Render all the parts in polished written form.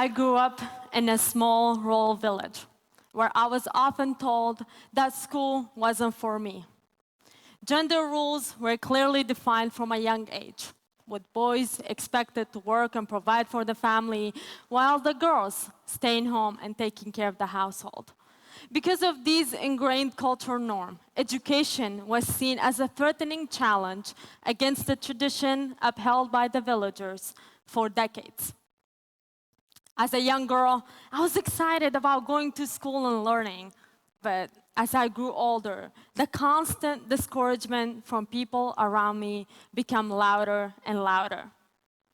I grew up in a small rural village where I was often told that school wasn't for me. Gender rules were clearly defined from a young age, with boys expected to work and provide for the family, while the girls staying home and taking care of the household. Because of these ingrained cultural norms, education was seen as a threatening challenge against the tradition upheld by the villagers for decades. As a young girl, I was excited about going to school and learning. But as I grew older, the constant discouragement from people around me became louder and louder.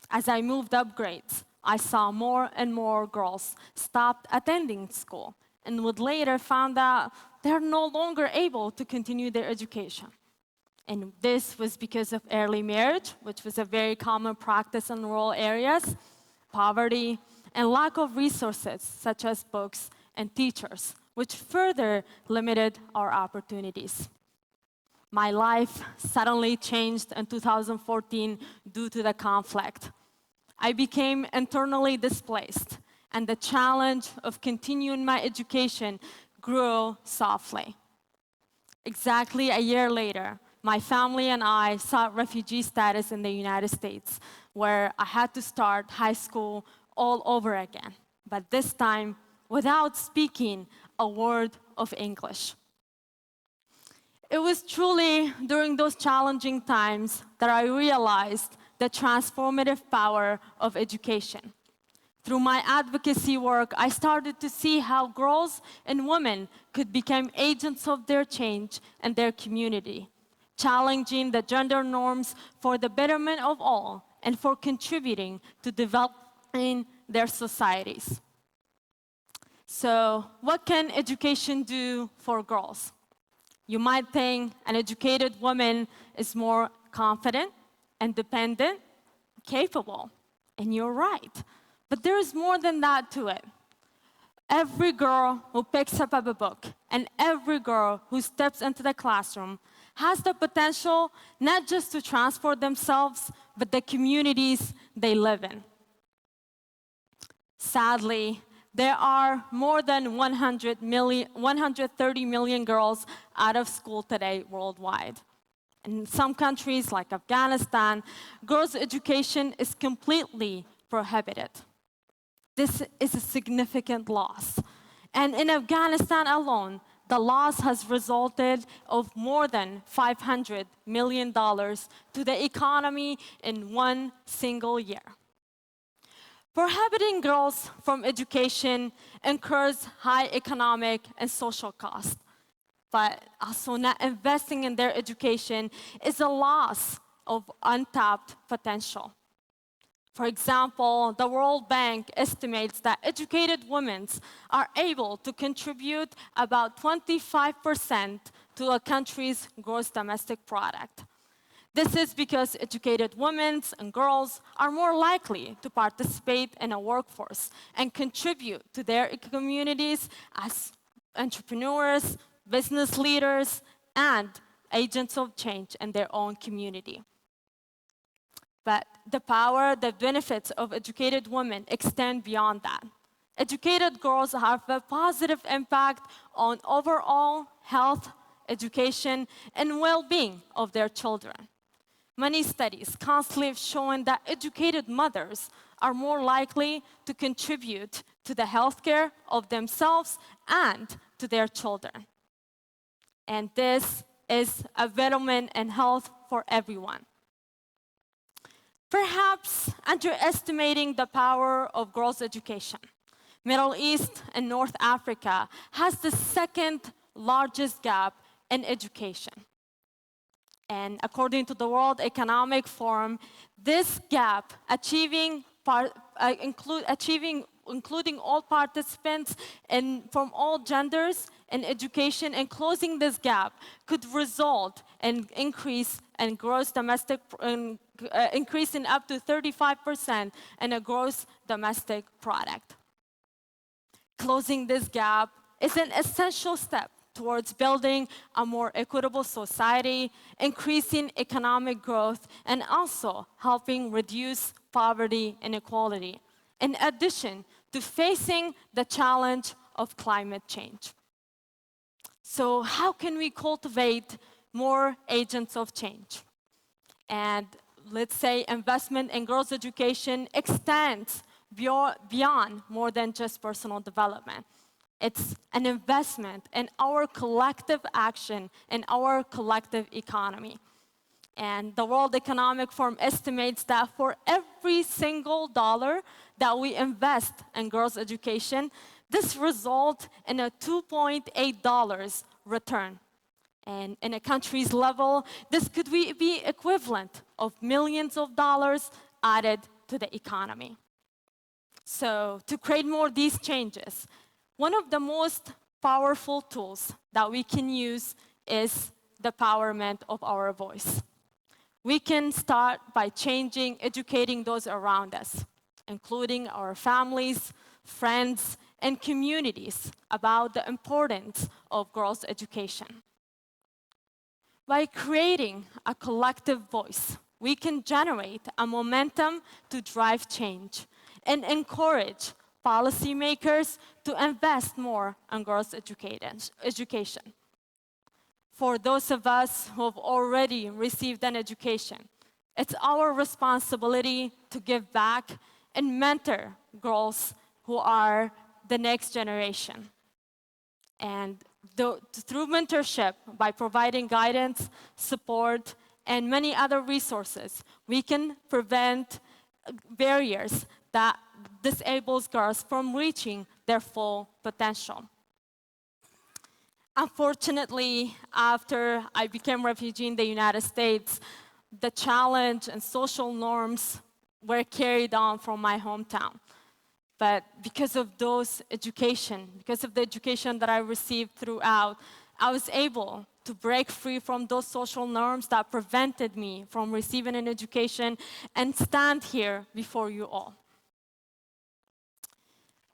As I moved up grades, I saw more and more girls stopped attending school and would later find out they're no longer able to continue their education. And this was because of early marriage, which was a very common practice in rural areas, poverty, and lack of resources such as books and teachers, which further limited our opportunities. My life suddenly changed in 2014 due to the conflict. I became internally displaced, and the challenge of continuing my education grew softly. Exactly a year later, my family and I sought refugee status in the United States, where I had to start high school all over again, but this time without speaking a word of English. It was truly during those challenging times that I realized the transformative power of education. Through my advocacy work, I started to see how girls and women could become agents of their change and their community, challenging the gender norms for the betterment of all and for contributing to developing their societies. So, what can education do for girls? You might think an educated woman is more confident, independent, capable, and you're right. But there is more than that to it. Every girl who picks up a book and every girl who steps into the classroom has the potential not just to transform themselves, but the communities they live in. Sadly, there are more than 130 million girls out of school today worldwide. In some countries, like Afghanistan, girls' education is completely prohibited. This is a significant loss. And in Afghanistan alone, the loss has resulted of more than $500 million to the economy in one single year. Prohibiting girls from education incurs high economic and social costs, but also not investing in their education is a loss of untapped potential. For example, the World Bank estimates that educated women are able to contribute about 25% to a country's gross domestic product. This is because educated women and girls are more likely to participate in a workforce and contribute to their communities as entrepreneurs, business leaders, and agents of change in their own community. But the power, the benefits of educated women extend beyond that. Educated girls have a positive impact on overall health, education, and well-being of their children. Many studies constantly have shown that educated mothers are more likely to contribute to the healthcare of themselves and to their children. And this is a betterment in health for everyone. Perhaps underestimating the power of girls' education, Middle East and North Africa has the second largest gap in education. And according to the World Economic Forum, this gap, including all participants from all genders in education, and closing this gap could result in increase in gross domestic increasing up to 35% in a gross domestic product. Closing this gap is an essential step towards building a more equitable society, increasing economic growth, and also helping reduce poverty and inequality, in addition to facing the challenge of climate change. So how can we cultivate more agents of change? And let's say investment in girls' education extends beyond more than just personal development. It's an investment in our collective action, in our collective economy. And the World Economic Forum estimates that for every single dollar that we invest in girls' education, this results in a $2.8 return. And in a country's level, this could be equivalent of millions of dollars added to the economy. So to create more of these changes, one of the most powerful tools that we can use is the empowerment of our voice. We can start by changing, educating those around us, including our families, friends, and communities about the importance of girls' education. By creating a collective voice, we can generate a momentum to drive change and encourage policymakers to invest more in girls' education. For those of us who have already received an education, it's our responsibility to give back and mentor girls who are the next generation. And through mentorship, by providing guidance, support, and many other resources, we can prevent barriers that disables girls from reaching their full potential. Unfortunately, after I became a refugee in the United States, the challenge and social norms were carried on from my hometown. But because of because of the education that I received throughout, I was able to break free from those social norms that prevented me from receiving an education and stand here before you all.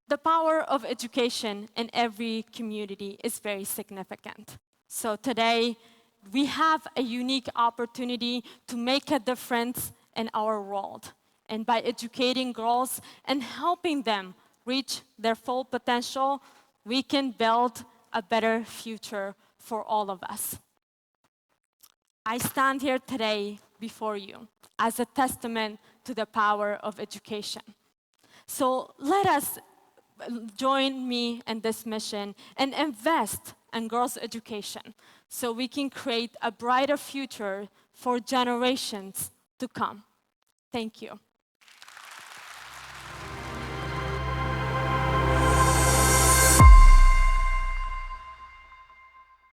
The power of education in every community is very significant. So today, we have a unique opportunity to make a difference in our world. And by educating girls and helping them reach their full potential, we can build a better future for all of us. I stand here today before you as a testament to the power of education. So let us join me in this mission and invest in girls' education so we can create a brighter future for generations to come. Thank you.